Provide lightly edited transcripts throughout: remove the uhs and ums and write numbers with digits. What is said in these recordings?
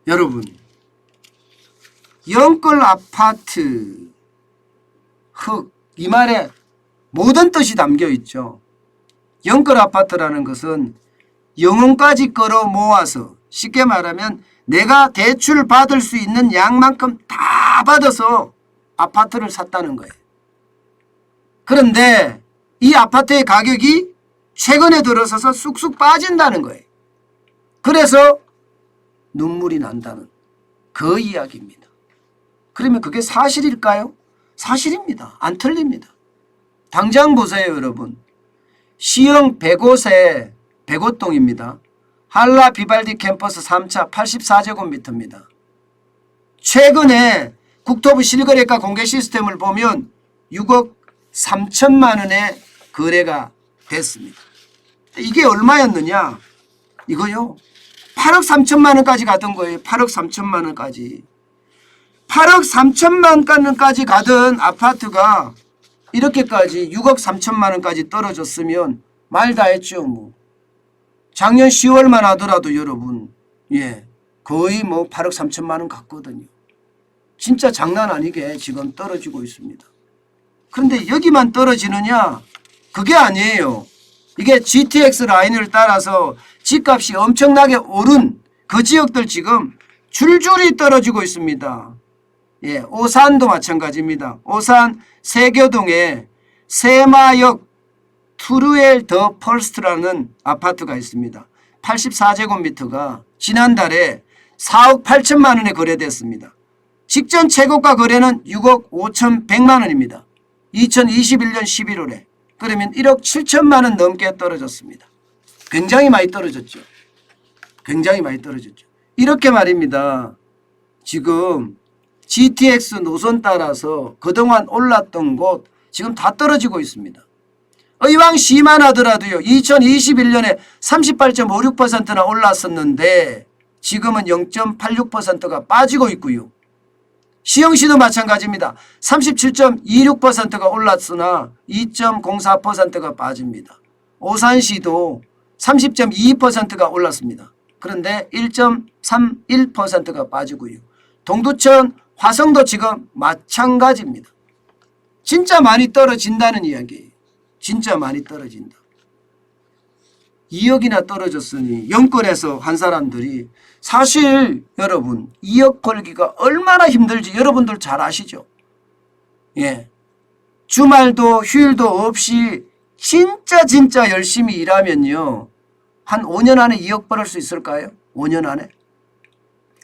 여러분, 영끌 아파트 흑, 이 말에 모든 뜻이 담겨 있죠. 영끌 아파트라는 것은 영혼까지 끌어 모아서, 쉽게 말하면 내가 대출 받을 수 있는 양만큼 다 받아서 아파트를 샀다는 거예요. 그런데 이 아파트의 가격이 최근에 들어서서 쑥쑥 빠진다는 거예요. 그래서 눈물이 난다는 그 이야기입니다. 그러면 그게 사실일까요? 사실입니다. 안 틀립니다. 당장 보세요, 여러분. 시흥 105세 105동입니다. 한라 비발디 캠퍼스 3차 84제곱미터입니다. 최근에 국토부 실거래가 공개 시스템을 보면 6억 3천만 원의 거래가 됐습니다. 이게 얼마였느냐? 이거요. 8억 3천만 원까지 가던 거예요. 8억 3천만 원까지. 8억 3천만 원까지 가던 아파트가 이렇게까지 6억 3천만 원까지 떨어졌으면 말 다 했죠. 뭐. 작년 10월만 하더라도 여러분, 거의 뭐 8억 3천만 원 갔거든요. 진짜 장난 아니게 지금 떨어지고 있습니다. 그런데 여기만 떨어지느냐? 그게 아니에요. 이게 GTX 라인을 따라서 집값이 엄청나게 오른 그 지역들 지금 줄줄이 떨어지고 있습니다. 오산도 마찬가지입니다. 오산 세교동에 세마역 투르엘 더 펄스트라는 아파트가 있습니다. 84제곱미터가 지난달에 4억 8천만 원에 거래됐습니다. 직전 최고가 거래는 6억 5천 100만 원입니다. 2021년 11월에. 그러면 1억 7천만 원 넘게 떨어졌습니다. 굉장히 많이 떨어졌죠. 굉장히 많이 떨어졌죠. 이렇게 말입니다. 지금 GTX 노선 따라서 그동안 올랐던 곳 지금 다 떨어지고 있습니다. 이왕 시만 하더라도요. 2021년에 38.56%나 올랐었는데 지금은 0.86%가 빠지고 있고요. 시흥시도 마찬가지입니다. 37.26%가 올랐으나 2.04%가 빠집니다. 오산시도 30.22%가 올랐습니다. 그런데 1.31%가 빠지고요. 동두천, 화성도 지금 마찬가지입니다. 진짜 많이 떨어진다는 이야기예요. 진짜 많이 떨어진다. 2억이나 떨어졌으니 영끌에서 한 사람들이 사실 여러분 2억 벌기가 얼마나 힘들지 여러분들 잘 아시죠? 주말도 휴일도 없이 진짜 열심히 일하면요. 한 5년 안에 2억 벌을 수 있을까요? 5년 안에?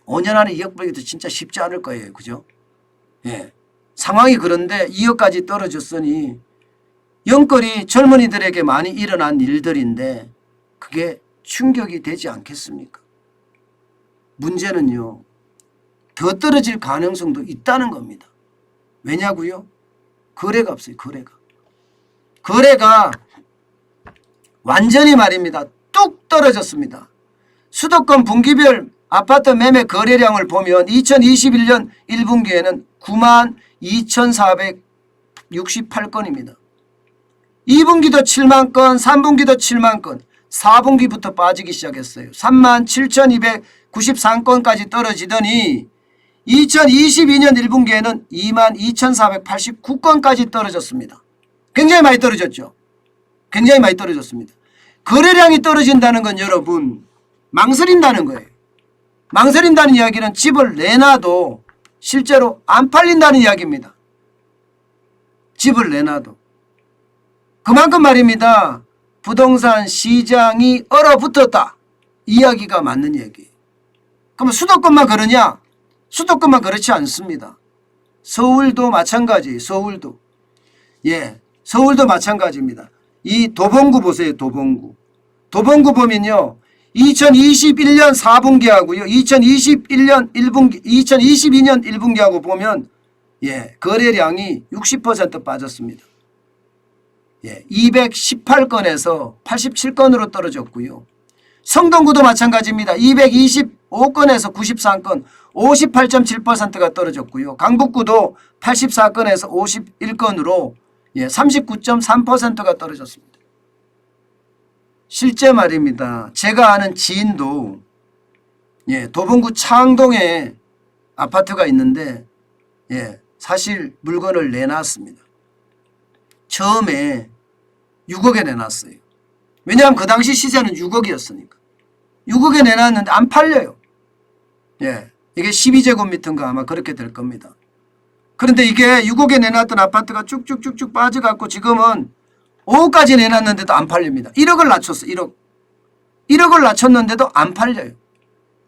5년 안에 2억 벌기도 진짜 쉽지 않을 거예요. 그죠? 상황이 그런데 2억까지 떨어졌으니 영끌이 젊은이들에게 많이 일어난 일들인데 그게 충격이 되지 않겠습니까? 문제는요. 더 떨어질 가능성도 있다는 겁니다. 왜냐고요? 거래가 없어요. 거래가 완전히 말입니다. 뚝 떨어졌습니다. 수도권 분기별 아파트 매매 거래량을 보면 2021년 1분기에는 92,468건입니다. 2분기도 7만 건, 3분기도 7만 건, 4분기부터 빠지기 시작했어요. 37,293건까지 떨어지더니 2022년 1분기에는 22,489건까지 떨어졌습니다. 굉장히 많이 떨어졌죠. 굉장히 많이 떨어졌습니다. 거래량이 떨어진다는 건 여러분 망설인다는 거예요. 망설인다는 이야기는 집을 내놔도 실제로 안 팔린다는 이야기입니다. 집을 내놔도. 그만큼 말입니다. 부동산 시장이 얼어붙었다. 이야기가 맞는 얘기예요. 그러면 수도권만 그러냐? 수도권만 그렇지 않습니다. 서울도 마찬가지예요. 서울도. 서울도 마찬가지입니다. 이 도봉구 보세요. 도봉구 보면요. 2021년 4분기하고요. 2022년 1분기하고 보면 거래량이 60% 빠졌습니다. 218건에서 87건으로 떨어졌고요. 성동구도 마찬가지입니다. 225건에서 93건 58.7%가 떨어졌고요. 강북구도 84건에서 51건으로 39.3%가 떨어졌습니다. 실제 말입니다. 제가 아는 지인도 예, 도봉구 창동에 아파트가 있는데 예, 사실 물건을 내놨습니다. 처음에 6억에 내놨어요. 왜냐하면 그 당시 시세는 6억이었으니까. 6억에 내놨는데 안 팔려요. 예, 이게 12제곱미터인가 아마 그렇게 될 겁니다. 그런데 이게 6억에 내놨던 아파트가 쭉쭉쭉쭉 빠져갖고 지금은 5억까지 내놨는데도 안 팔립니다. 1억을 낮췄어. 1억을 낮췄는데도 안 팔려요.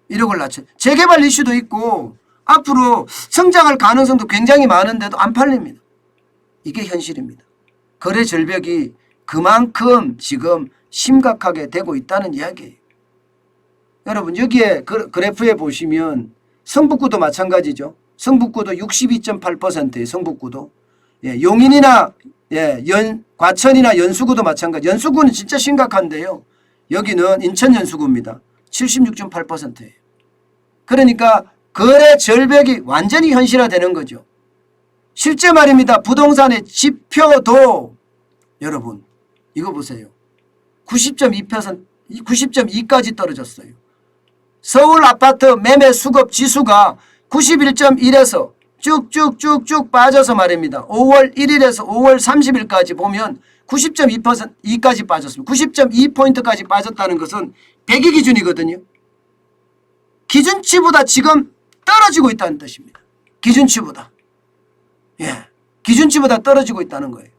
1억을 낮춰. 재개발 이슈도 있고 앞으로 성장할 가능성도 굉장히 많은데도 안 팔립니다. 이게 현실입니다. 거래 절벽이 그만큼 지금 심각하게 되고 있다는 이야기예요. 여러분 여기에 그래프에 보시면 성북구도 마찬가지죠. 성북구도 62.8%예요. 성북구도. 예, 용인이나 예, 과천이나 연수구도 마찬가지. 연수구는 진짜 심각한데요. 여기는 인천 연수구입니다. 76.8%예요. 그러니까 거래 절벽이 완전히 현실화되는 거죠. 실제 말입니다. 부동산의 지표도 여러분 이거 보세요. 90.2%, 90.2까지 떨어졌어요. 서울 아파트 매매 수급 지수가 91.1에서 쭉쭉쭉쭉 빠져서 말입니다. 5월 1일에서 5월 30일까지 보면 90.2%까지 빠졌습니다. 90.2포인트까지 빠졌다는 것은 100이 기준이거든요. 기준치보다 지금 떨어지고 있다는 뜻입니다. 기준치보다. 예, 기준치보다 떨어지고 있다는 거예요.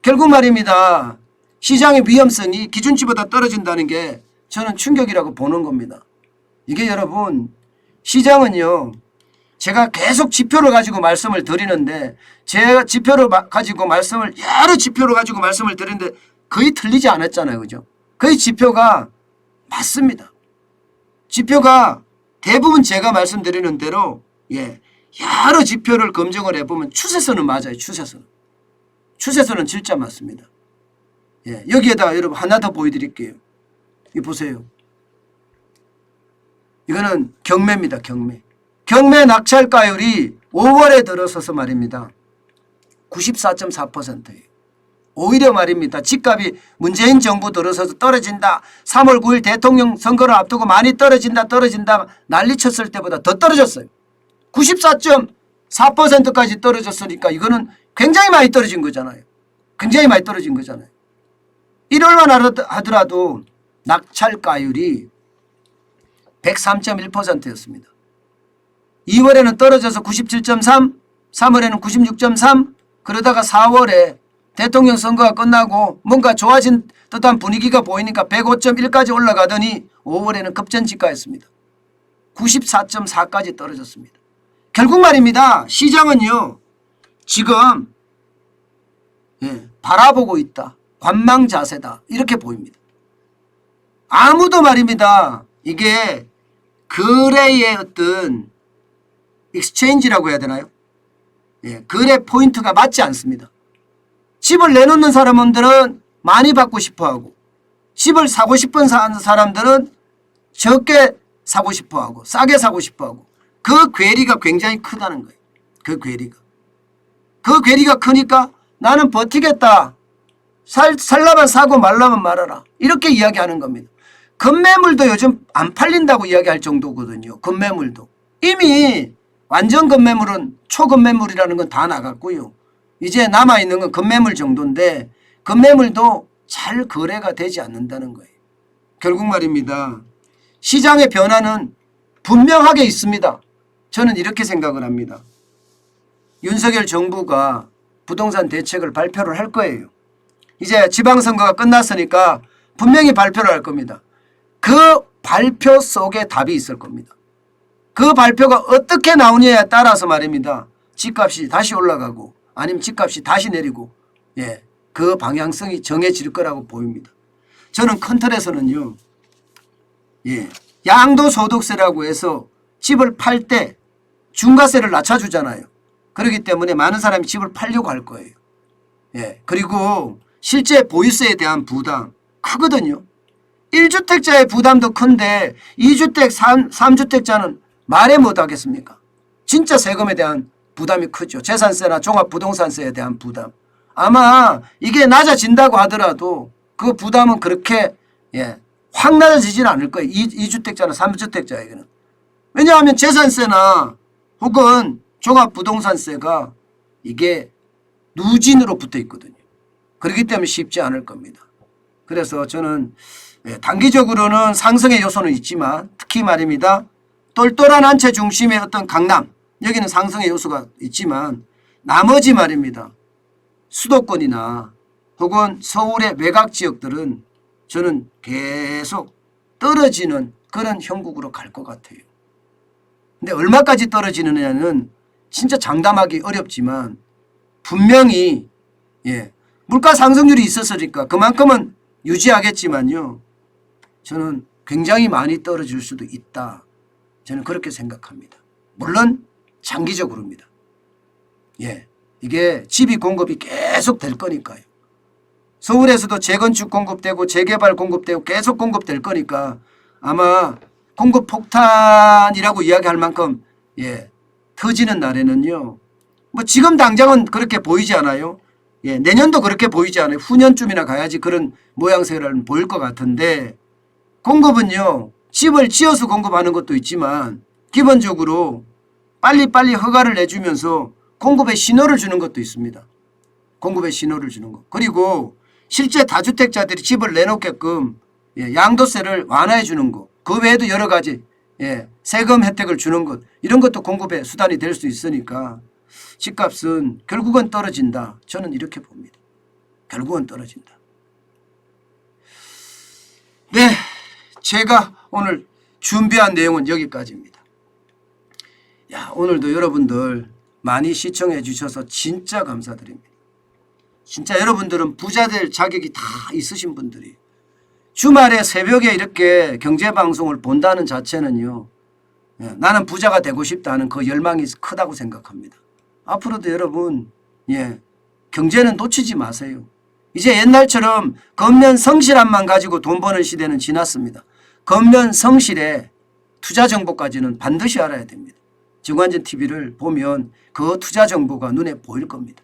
결국 말입니다. 시장의 위험성이 기준치보다 떨어진다는 게 저는 충격이라고 보는 겁니다. 이게 여러분 시장은요. 제가 계속 지표를 가지고 말씀을 드리는데 제가 지표를 가지고 여러 지표를 가지고 말씀을 드리는데 거의 틀리지 않았잖아요. 그죠? 거의 지표가 맞습니다. 지표가 대부분 제가 말씀드리는 대로 예, 여러 지표를 검증을 해보면 추세선은 맞아요. 추세선은 진짜 맞습니다. 예, 여기에다가 여러분 하나 더 보여드릴게요. 이 보세요. 이거는 경매입니다. 경매 낙찰가율이 5월에 들어서서 말입니다. 94.4%예요. 오히려 말입니다. 집값이 문재인 정부 들어서서 떨어진다. 3월 9일 대통령 선거를 앞두고 많이 떨어진다 난리쳤을 때보다 더 떨어졌어요. 94.4%까지 떨어졌으니까 이거는 굉장히 많이 떨어진 거잖아요. 1월만 하더라도 낙찰가율이 103.1%였습니다. 2월에는 떨어져서 97.3, 3월에는 96.3, 그러다가 4월에 대통령 선거가 끝나고 뭔가 좋아진 듯한 분위기가 보이니까 105.1까지 올라가더니 5월에는 급전직가였습니다. 94.4까지 떨어졌습니다. 결국 말입니다. 시장은요. 지금 바라보고 있다. 관망 자세다. 이렇게 보입니다. 아무도 말입니다. 이게 거래의 어떤 익스체인지라고 해야 되나요? 예, 거래 포인트가 맞지 않습니다. 집을 내놓는 사람들은 많이 받고 싶어하고 집을 사고 싶은 사람들은 적게 사고 싶어하고 싸게 사고 싶어하고 그 괴리가 굉장히 크다는 거예요. 그 괴리가 크니까 나는 버티겠다. 살라면 사고 말라면 말아라. 이렇게 이야기하는 겁니다. 급매물도 요즘 안 팔린다고 이야기할 정도거든요. 급매물도. 이미 완전 급매물은 초급매물이라는 건 다 나갔고요. 이제 남아있는 건 급매물 정도인데 급매물도 잘 거래가 되지 않는다는 거예요. 결국 말입니다. 시장의 변화는 분명하게 있습니다. 저는 이렇게 생각을 합니다. 윤석열 정부가 부동산 대책을 발표를 할 거예요. 이제 지방선거가 끝났으니까 분명히 발표를 할 겁니다. 그 발표 속에 답이 있을 겁니다. 그 발표가 어떻게 나오냐에 따라서 말입니다. 집값이 다시 올라가고 아니면 집값이 다시 내리고 예, 그 방향성이 정해질 거라고 보입니다. 저는 큰 틀에서는요. 예, 양도소득세라고 해서 집을 팔 때 중과세를 낮춰주잖아요. 그렇기 때문에 많은 사람이 집을 팔려고 할 거예요. 예, 그리고 실제 보유세에 대한 부담 크거든요. 1주택자의 부담도 큰데 2주택, 3주택자는 말해 못하겠습니까? 진짜 세금에 대한 부담이 크죠. 재산세나 종합부동산세에 대한 부담. 아마 이게 낮아진다고 하더라도 그 부담은 그렇게 확 낮아지지는 않을 거예요. 2주택자나 3주택자에게는. 왜냐하면 재산세나 혹은 종합부동산세가 이게 누진으로 붙어 있거든요. 그렇기 때문에 쉽지 않을 겁니다. 그래서 저는 단기적으로는 상승의 요소는 있지만 특히 말입니다. 똘똘한 한 채 중심의 어떤 강남 여기는 상승의 요소가 있지만 나머지 말입니다. 수도권이나 혹은 서울의 외곽 지역들은 저는 계속 떨어지는 그런 형국으로 갈 것 같아요. 근데 얼마까지 떨어지느냐는 진짜 장담하기 어렵지만 분명히 물가 상승률이 있었으니까 그만큼은 유지하겠지만요. 저는 굉장히 많이 떨어질 수도 있다. 저는 그렇게 생각합니다. 물론 장기적으로입니다. 이게 집이 공급이 계속 될 거니까요. 서울에서도 재건축 공급되고 재개발 공급되고 계속 공급될 거니까 아마 공급 폭탄이라고 이야기할 만큼 터지는 날에는요. 뭐 지금 당장은 그렇게 보이지 않아요. 내년도 그렇게 보이지 않아요. 후년쯤이나 가야지 그런 모양새를 보일 것 같은데 공급은요. 집을 지어서 공급하는 것도 있지만 기본적으로 빨리빨리 허가를 내주면서 공급의 신호를 주는 것도 있습니다. 공급의 신호를 주는 것. 그리고 실제 다주택자들이 집을 내놓게끔 양도세를 완화해 주는 것. 그 외에도 여러 가지 세금 혜택을 주는 것. 이런 것도 공급의 수단이 될 수 있으니까 집값은 결국은 떨어진다. 저는 이렇게 봅니다. 결국은 떨어진다. 네, 제가 오늘 준비한 내용은 여기까지입니다. 오늘도 여러분들 많이 시청해 주셔서 진짜 감사드립니다. 진짜 여러분들은 부자 될 자격이 다 있으신 분들이 주말에 새벽에 이렇게 경제방송을 본다는 자체는요. 나는 부자가 되고 싶다는 그 열망이 크다고 생각합니다. 앞으로도 여러분 경제는 놓치지 마세요. 이제 옛날처럼 겉면 성실함만 가지고 돈 버는 시대는 지났습니다. 겉면 성실에 투자 정보까지는 반드시 알아야 됩니다. 정관전 TV를 보면 그 투자 정보가 눈에 보일 겁니다.